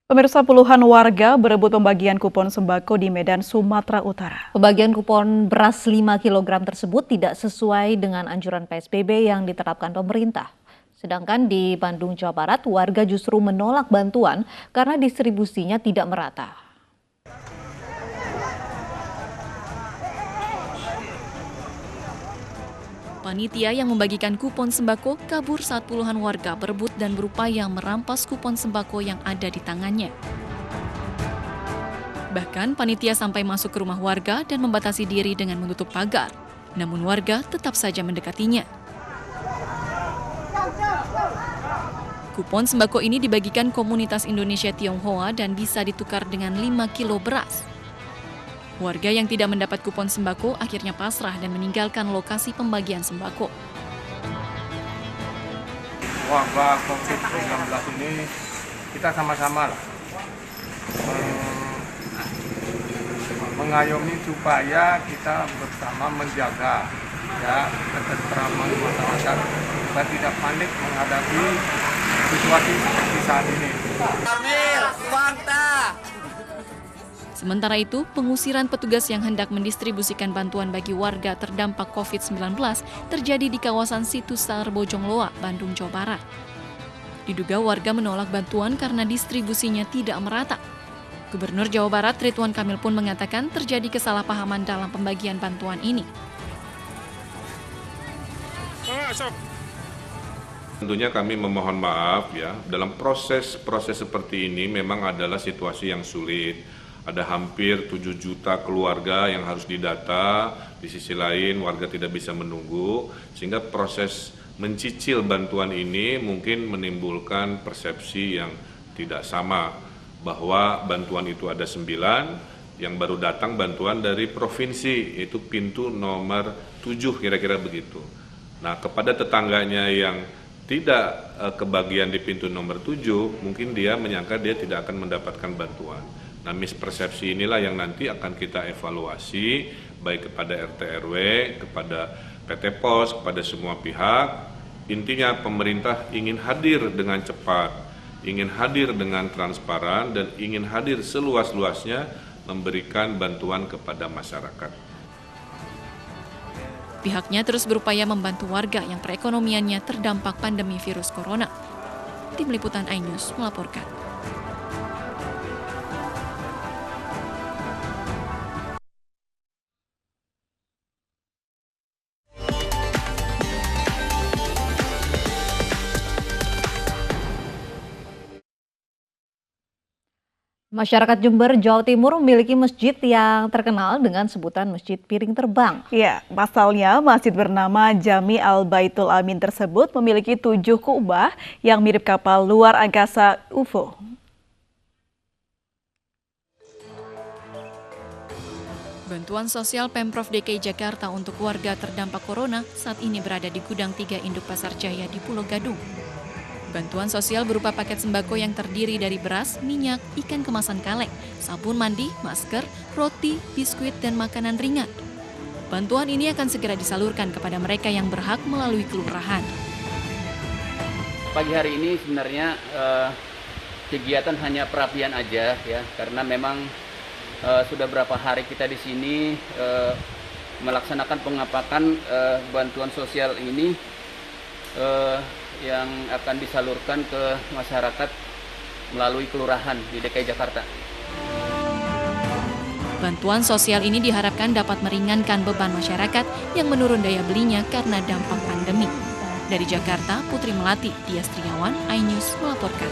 Pemirsa, puluhan warga berebut pembagian kupon sembako di Medan, Sumatera Utara. Pembagian kupon beras 5 kg tersebut tidak sesuai dengan anjuran PSBB yang diterapkan pemerintah. Sedangkan di Bandung, Jawa Barat, warga justru menolak bantuan karena distribusinya tidak merata. Panitia yang membagikan kupon sembako kabur saat puluhan warga berebut dan berupaya merampas kupon sembako yang ada di tangannya. Bahkan panitia sampai masuk ke rumah warga dan membatasi diri dengan menutup pagar. Namun warga tetap saja mendekatinya. Kupon sembako ini dibagikan komunitas Indonesia Tionghoa dan bisa ditukar dengan 5 kilo beras. Warga yang tidak mendapat kupon sembako akhirnya pasrah dan meninggalkan lokasi pembagian sembako. Wabah COVID-19 ini kita sama-sama lah mengayomi supaya kita bersama menjaga ya ketentraman masyarakat supaya tidak panik menghadapi situasi seperti saat ini. Sementara itu, pengusiran petugas yang hendak mendistribusikan bantuan bagi warga terdampak COVID-19 terjadi di kawasan Situs Sar Bojongloa, Bandung, Jawa Barat. Diduga warga menolak bantuan karena distribusinya tidak merata. Gubernur Jawa Barat Ridwan Kamil pun mengatakan terjadi kesalahpahaman dalam pembagian bantuan ini. Tentunya kami memohon maaf ya, dalam proses seperti ini memang adalah situasi yang sulit. Ada hampir 7 juta keluarga yang harus didata, di sisi lain warga tidak bisa menunggu, sehingga proses mencicil bantuan ini mungkin menimbulkan persepsi yang tidak sama, bahwa bantuan itu ada 9, yang baru datang bantuan dari provinsi, yaitu pintu nomor 7 kira-kira begitu. Nah, kepada tetangganya yang tidak kebagian di pintu nomor 7, mungkin dia menyangka dia tidak akan mendapatkan bantuan. Nah, mispersepsi inilah yang nanti akan kita evaluasi, baik kepada RT RW, kepada PT Pos, kepada semua pihak. Intinya pemerintah ingin hadir dengan cepat, ingin hadir dengan transparan, dan ingin hadir seluas-luasnya memberikan bantuan kepada masyarakat. Pihaknya terus berupaya membantu warga yang perekonomiannya terdampak pandemi virus corona. Tim Liputan iNews melaporkan. Masyarakat Jember, Jawa Timur memiliki masjid yang terkenal dengan sebutan Masjid Piring Terbang. Ya, pasalnya masjid bernama Jami Al-Baitul Amin tersebut memiliki 7 kubah yang mirip kapal luar angkasa UFO. Bantuan sosial Pemprov DKI Jakarta untuk warga terdampak corona saat ini berada di Gudang 3 Induk Pasar Jaya di Pulau Gadung. Bantuan sosial berupa paket sembako yang terdiri dari beras, minyak, ikan kemasan kaleng, sabun mandi, masker, roti, biskuit, dan makanan ringan. Bantuan ini akan segera disalurkan kepada mereka yang berhak melalui kelurahan. Pagi hari ini sebenarnya kegiatan hanya perapian aja ya, karena memang sudah berapa hari kita di sini melaksanakan pengapakan bantuan sosial ini yang akan disalurkan ke masyarakat melalui kelurahan di DKI Jakarta. Bantuan sosial ini diharapkan dapat meringankan beban masyarakat yang menurun daya belinya karena dampak pandemi. Dari Jakarta, Putri Melati, Dias Triawan, iNews melaporkan.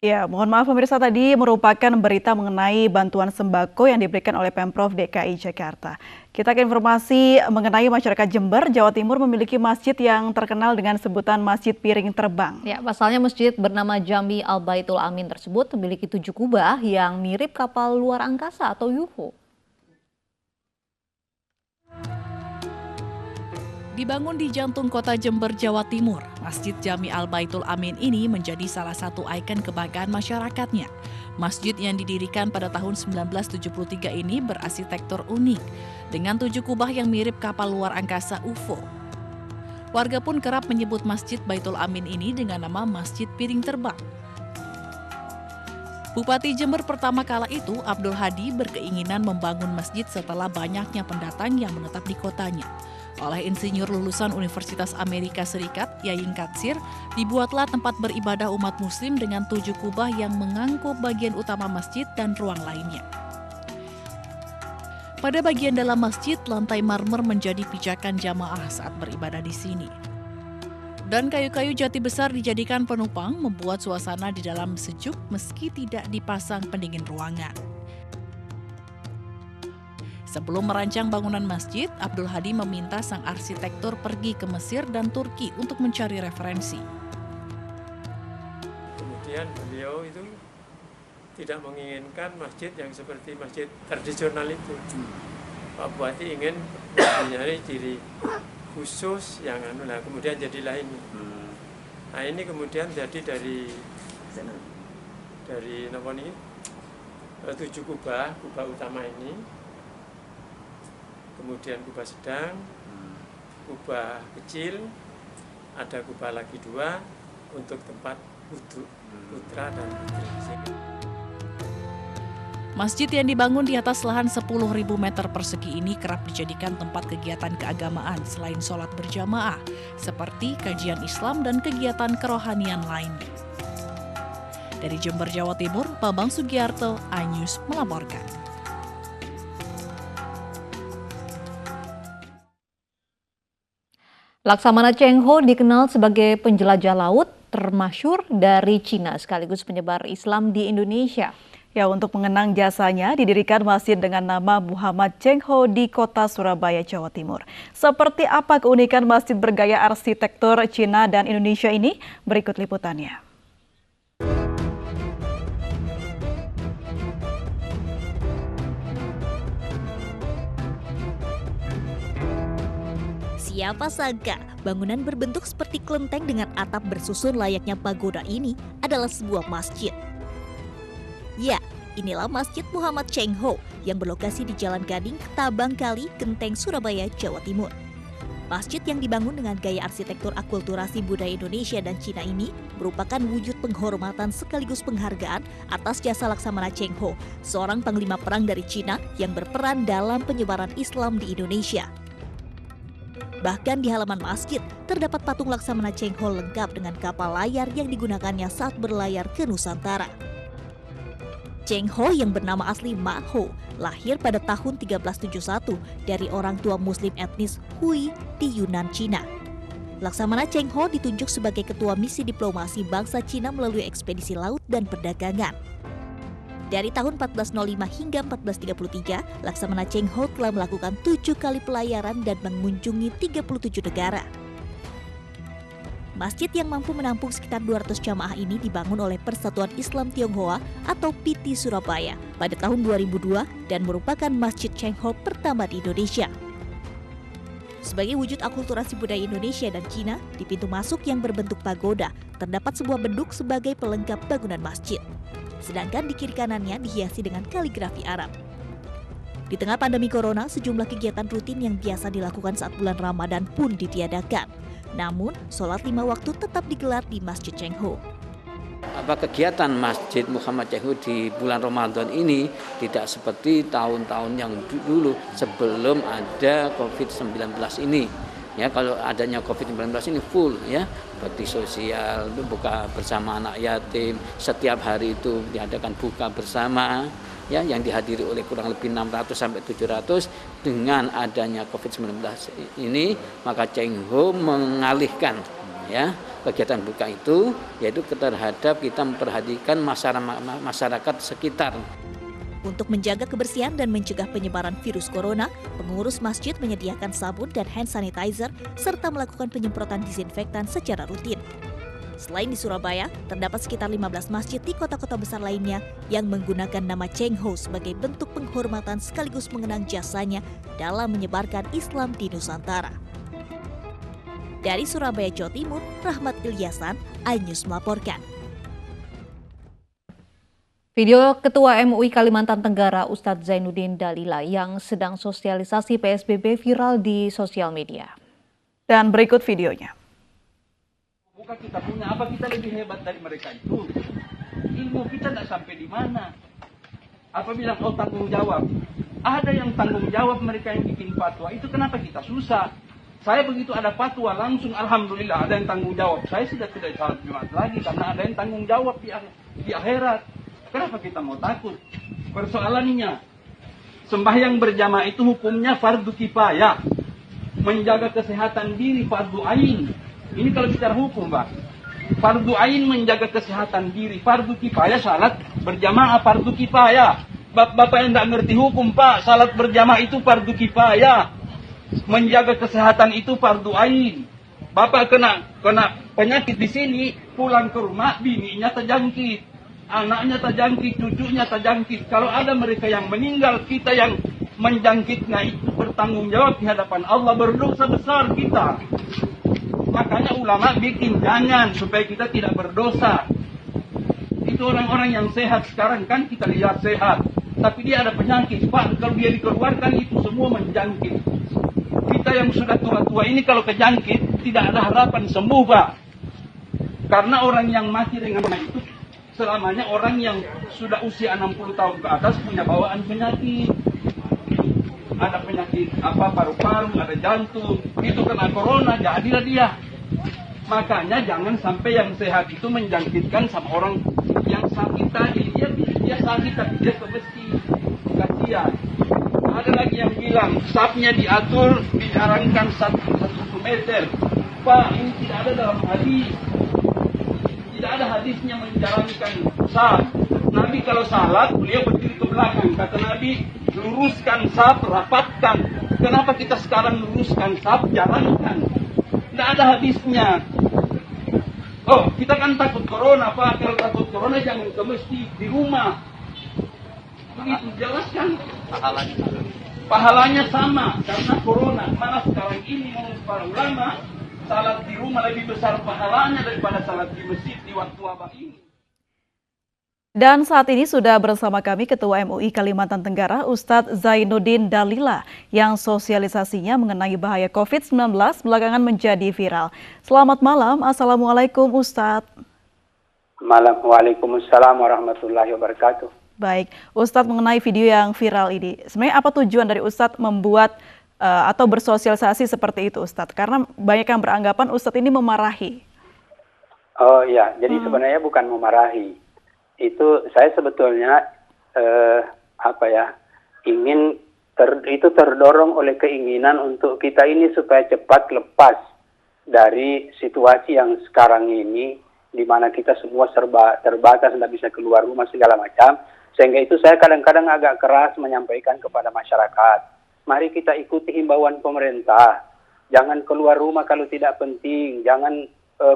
Ya, mohon maaf pemirsa, tadi merupakan berita mengenai bantuan sembako yang diberikan oleh Pemprov DKI Jakarta. Kita ke informasi mengenai masyarakat Jember, Jawa Timur memiliki masjid yang terkenal dengan sebutan Masjid Piring Terbang. Ya, pasalnya masjid bernama Jami Al-Baitul Amin tersebut memiliki 7 kubah yang mirip kapal luar angkasa atau UFO. Dibangun di jantung kota Jember, Jawa Timur, Masjid Jami Al-Baitul Amin ini menjadi salah satu ikon kebanggaan masyarakatnya. Masjid yang didirikan pada tahun 1973 ini berarsitektur unik, dengan 7 kubah yang mirip kapal luar angkasa UFO. Warga pun kerap menyebut Masjid Baitul Amin ini dengan nama Masjid Piring Terbang. Bupati Jember pertama kala itu, Abdul Hadi, berkeinginan membangun masjid setelah banyaknya pendatang yang menetap di kotanya. Oleh insinyur lulusan Universitas Amerika Serikat, Yayin Katsir, dibuatlah tempat beribadah umat muslim dengan 7 kubah yang mengangkut bagian utama masjid dan ruang lainnya. Pada bagian dalam masjid, lantai marmer menjadi pijakan jamaah saat beribadah di sini. Dan kayu-kayu jati besar dijadikan penopang, membuat suasana di dalam sejuk meski tidak dipasang pendingin ruangan. Sebelum merancang bangunan masjid, Abdul Hadi meminta sang arsitektur pergi ke Mesir dan Turki untuk mencari referensi. Kemudian beliau itu tidak menginginkan masjid yang seperti masjid tradisional itu. Pak Bupati ingin mencari ciri khusus yang nah kemudian jadilah ini. Nah ini kemudian jadi dari apa nih 7 kubah utama ini, kemudian kubah sedang, kubah kecil, ada kubah lagi 2 untuk tempat wudhu putra dan putri. Masjid yang dibangun di atas lahan 10.000 meter persegi ini kerap dijadikan tempat kegiatan keagamaan selain sholat berjamaah, seperti kajian Islam dan kegiatan kerohanian lainnya. Dari Jember, Jawa Timur, Bambang Sugiarto, iNews melaporkan. Laksamana Cheng Ho dikenal sebagai penjelajah laut termasyhur dari Cina sekaligus penyebar Islam di Indonesia. Ya, untuk mengenang jasanya, didirikan masjid dengan nama Muhammad Cheng Ho di kota Surabaya, Jawa Timur. Seperti apa keunikan masjid bergaya arsitektur Cina dan Indonesia ini? Berikut liputannya. Siapa sangka bangunan berbentuk seperti kelenteng dengan atap bersusun layaknya pagoda ini adalah sebuah masjid. Ya, inilah Masjid Muhammad Cheng Ho yang berlokasi di Jalan Gading, Tabang Kali, Genteng, Surabaya, Jawa Timur. Masjid yang dibangun dengan gaya arsitektur akulturasi budaya Indonesia dan Cina ini merupakan wujud penghormatan sekaligus penghargaan atas jasa Laksamana Cheng Ho, seorang panglima perang dari Cina yang berperan dalam penyebaran Islam di Indonesia. Bahkan di halaman masjid terdapat patung Laksamana Cheng Ho lengkap dengan kapal layar yang digunakannya saat berlayar ke Nusantara. Cheng Ho yang bernama asli Ma Ho lahir pada tahun 1371 dari orang tua muslim etnis Hui di Yunan, Cina. Laksamana Cheng Ho ditunjuk sebagai ketua misi diplomasi bangsa Cina melalui ekspedisi laut dan perdagangan. Dari tahun 1405 hingga 1433, Laksamana Cheng Ho telah melakukan 7 kali pelayaran dan mengunjungi 37 negara. Masjid yang mampu menampung sekitar 200 jamaah ini dibangun oleh Persatuan Islam Tionghoa atau PT Surabaya pada tahun 2002 dan merupakan Masjid Cheng Ho pertama di Indonesia. Sebagai wujud akulturasi budaya Indonesia dan Cina, di pintu masuk yang berbentuk pagoda terdapat sebuah beduk sebagai pelengkap bangunan masjid. Sedangkan di kiri kanannya dihiasi dengan kaligrafi Arab. Di tengah pandemi corona, sejumlah kegiatan rutin yang biasa dilakukan saat bulan Ramadan pun ditiadakan. Namun, sholat 5 waktu tetap digelar di Masjid Cheng Ho. Kegiatan Masjid Muhammad Cheng Ho di bulan Ramadan ini tidak seperti tahun-tahun yang dulu sebelum ada COVID-19 ini. Ya, kalau adanya COVID-19 ini full ya, bakti sosial, buka bersama anak yatim, setiap hari itu diadakan buka bersama. Ya, yang dihadiri oleh kurang lebih 600 sampai 700. Dengan adanya COVID-19 ini, maka Cheng Ho mengalihkan ya kegiatan buka itu, yaitu terhadap kita memperhatikan masyarakat sekitar. Untuk menjaga kebersihan dan mencegah penyebaran virus corona, pengurus masjid menyediakan sabun dan hand sanitizer serta melakukan penyemprotan disinfektan secara rutin. Selain di Surabaya, terdapat sekitar 15 masjid di kota-kota besar lainnya yang menggunakan nama Cheng Ho sebagai bentuk penghormatan sekaligus mengenang jasanya dalam menyebarkan Islam di Nusantara. Dari Surabaya, Jawa Timur, Rahmat Ilyasan, iNews melaporkan. Video Ketua MUI Kalimantan Tenggara Ustadz Zainuddin Dalila yang sedang sosialisasi PSBB viral di sosial media. Dan berikut videonya. Bukan kita punya, apa kita lebih hebat dari mereka itu? Ilmu kita tidak sampai di mana. Apa bilang, oh tanggung jawab. Ada yang tanggung jawab mereka yang bikin fatwa. Itu kenapa kita susah? Saya begitu ada fatwa langsung alhamdulillah ada yang tanggung jawab. Saya sudah tidak salat Jumat lagi karena ada yang tanggung jawab di akhirat. Kenapa kita mau takut? Persoalannya, sembahyang berjamaah itu hukumnya fardu kifayah. Menjaga kesehatan diri fardu ain. Ini kalau bicara hukum, Pak. Fardu ain menjaga kesehatan diri. Fardu kifayah salat berjamaah fardu kifayah. Bapak yang tidak ngerti hukum, Pak. Salat berjamaah itu fardu kifayah. Menjaga kesehatan itu fardu ain. Bapak kena penyakit di sini, pulang ke rumah bininya terjangkit, anaknya terjangkit, cucunya terjangkit. Kalau ada mereka yang meninggal, kita yang menjangkitnya itu bertanggung jawab di hadapan Allah, berdosa besar kita. Makanya ulama bikin jangan supaya kita tidak berdosa. Itu orang-orang yang sehat sekarang kan kita lihat sehat, tapi dia ada penyakit, Pak. Kalau dia dikeluarkan itu semua menjangkit. Kita yang sudah tua-tua ini kalau kejangkit tidak ada harapan sembuh, Pak. Karena orang yang mati dengan itu selamanya orang yang sudah usia 60 tahun ke atas punya bawaan penyakit. Ada penyakit paru-paru, ada jantung, itu kena corona, jadilah dia. Makanya jangan sampai yang sehat itu menjangkitkan sama orang yang sakit tadi. Dia sakit tapi dia ke masjid, kasihan. Ada lagi yang bilang safnya diatur, dijarangkan 1 meter. Pak, ini tidak ada dalam hadis. Tidak ada hadisnya menjalankan saf. Nabi kalau salat, beliau berdiri ke belakang. Kata Nabi, luruskan saf, rapatkan. Kenapa kita sekarang luruskan saf, jalankan? Tidak ada hadisnya. Oh, kita kan takut corona, Pak. Kalau takut corona jangan ke masjid, di rumah. Begitu, jelaskan. Pahalanya sama, karena corona. Malah sekarang ini menurut para ulama, salat di rumah lebih besar pahalanya daripada salat di masjid di waktu wabah ini. Dan saat ini sudah bersama kami Ketua MUI Kalimantan Tenggara, Ustadz Zainuddin Dalila, yang sosialisasinya mengenai bahaya COVID-19 belakangan menjadi viral. Selamat malam, Assalamualaikum Ustadz. Malam, Waalaikumsalam warahmatullahi wabarakatuh. Baik, Ustadz mengenai video yang viral ini, sebenarnya apa tujuan dari Ustadz membuat atau bersosialisasi seperti itu Ustadz? Karena banyak yang beranggapan Ustadz ini memarahi. Oh iya, jadi sebenarnya bukan memarahi. Itu saya sebetulnya itu terdorong oleh keinginan untuk kita ini supaya cepat lepas dari situasi yang sekarang ini, di mana kita semua serba terbatas, tidak bisa keluar rumah segala macam. Sehingga itu saya kadang-kadang agak keras menyampaikan kepada masyarakat, mari kita ikuti himbauan pemerintah, jangan keluar rumah kalau tidak penting, jangan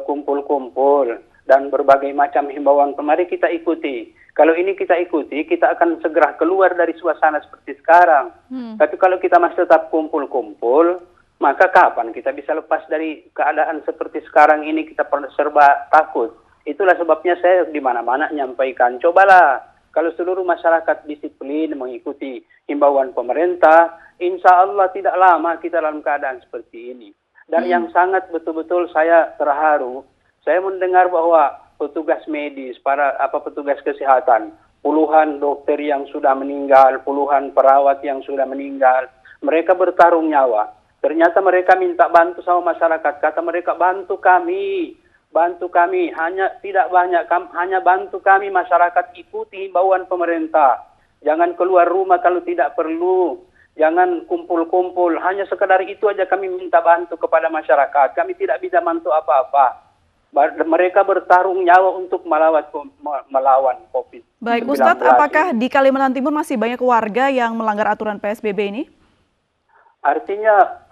kumpul-kumpul, dan berbagai macam himbauan. Mari kita ikuti. Kalau ini kita ikuti, kita akan segera keluar dari suasana seperti sekarang. Tapi kalau kita masih tetap kumpul-kumpul, maka kapan kita bisa lepas dari keadaan seperti sekarang ini? Kita pernah serba takut. Itulah sebabnya saya di mana-mana menyampaikan, cobalah kalau seluruh masyarakat disiplin mengikuti himbauan pemerintah, insya Allah tidak lama kita dalam keadaan seperti ini. Dan yang sangat betul-betul saya terharu, saya mendengar bahwa petugas medis, petugas kesehatan, puluhan dokter yang sudah meninggal, puluhan perawat yang sudah meninggal, mereka bertarung nyawa. Ternyata mereka minta bantu sama masyarakat, kata mereka bantu kami, hanya tidak banyak, hanya bantu kami masyarakat, ikuti himbauan pemerintah. Jangan keluar rumah kalau tidak perlu, jangan kumpul-kumpul, hanya sekedar itu aja kami minta bantu kepada masyarakat. Kami tidak bisa bantu apa-apa. Mereka bertarung nyawa untuk melawan COVID. Baik, Ustadz, apakah di Kalimantan Timur masih banyak warga yang melanggar aturan PSBB ini? Artinya,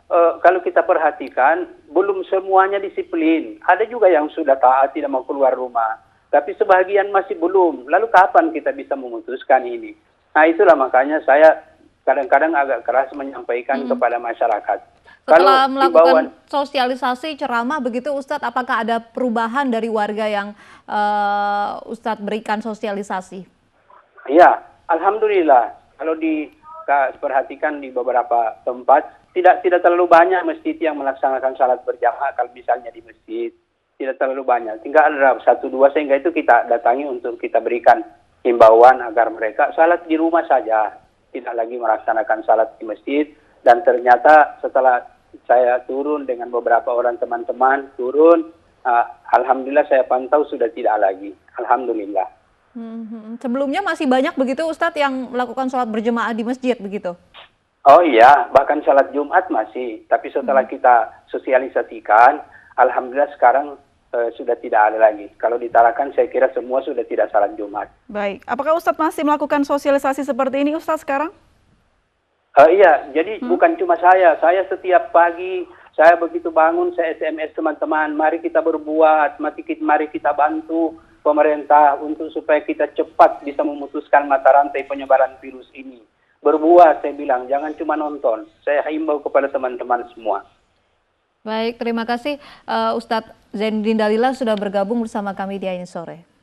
kalau kita perhatikan, belum semuanya disiplin. Ada juga yang sudah taat, tidak mau keluar rumah. Tapi sebagian masih belum. Lalu kapan kita bisa memutuskan ini? Nah, itulah makanya saya kadang-kadang agak keras menyampaikan kepada masyarakat. Setelah melakukan sosialisasi, ceramah begitu Ustadz, apakah ada perubahan dari warga yang Ustadz berikan sosialisasi? Iya, alhamdulillah. Kalau diperhatikan di beberapa tempat, tidak terlalu banyak masjid yang melaksanakan salat berjamaah kalau misalnya di masjid. Tidak terlalu banyak. Tinggal ada 1-2 sehingga itu kita datangi untuk kita berikan himbauan agar mereka salat di rumah saja. Tidak lagi melaksanakan salat di masjid. Dan ternyata setelah saya turun dengan beberapa orang teman-teman, alhamdulillah saya pantau sudah tidak lagi. Alhamdulillah. Sebelumnya masih banyak begitu Ustadz yang melakukan sholat berjemaah di masjid begitu? Oh iya, bahkan salat Jumat masih. Tapi setelah kita sosialisasikan, alhamdulillah sekarang sudah tidak ada lagi. Kalau di Tarakan saya kira semua sudah tidak salat Jumat. Baik, apakah Ustadz masih melakukan sosialisasi seperti ini Ustadz sekarang? Iya, jadi bukan cuma saya setiap pagi, saya begitu bangun, saya SMS teman-teman, mari kita berbuat, mari kita bantu pemerintah untuk supaya kita cepat bisa memutuskan mata rantai penyebaran virus ini. Berbuat, saya bilang, jangan cuma nonton. Saya himbau kepada teman-teman semua. Baik, terima kasih Ustadz Zainuddin Dalila sudah bergabung bersama kami di Ain Sore.